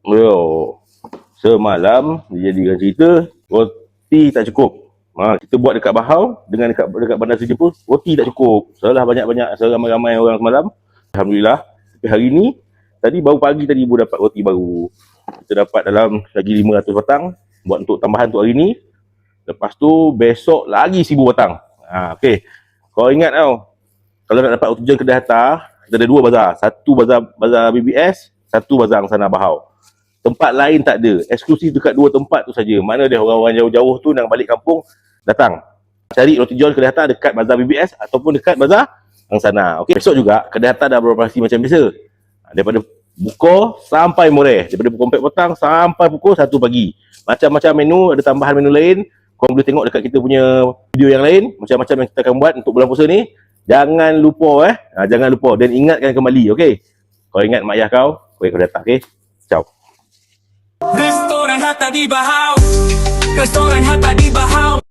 Yo, semalam dijadikan cerita roti tak cukup. Kita buat dekat Bahau dengan dekat Bandar Seri Jepun, roti tak cukup. Salah banyak-banyak, seramai-ramai orang semalam. Alhamdulillah. Tapi hari ni, tadi baru pagi tadi ibu dapat roti baru. Kita dapat dalam lagi 500 batang buat untuk tambahan untuk hari ni. Lepas tu besok lagi 1000 batang. Okey. Kau ingat tau, kalau nak dapat roti john kedai hantar, kita ada 2 bazar. Satu bazar BBS, satu bazar Angsana Bahau. Tempat lain tak ada. Eksklusif dekat 2 tempat tu saja. Mana dia orang-orang jauh-jauh tu nak balik kampung datang. Cari roti john kedai hantar dekat bazar BBS ataupun dekat bazar Angsana. Okey, besok juga kedai hantar dah beroperasi macam biasa. Daripada buka sampai moreh, daripada pukul 4 petang sampai pukul 1 pagi. Macam-macam menu, ada tambahan menu lain. Kau boleh tengok dekat kita punya video yang lain, macam-macam yang kita akan buat untuk bulan puasa ni. Jangan lupa jangan lupa dan ingatkan kembali, okey. Kau ingat mak ayah kau datang, okey. Ciao. Restoran Hatta di Bahau. Restoran Hatta di Bahau.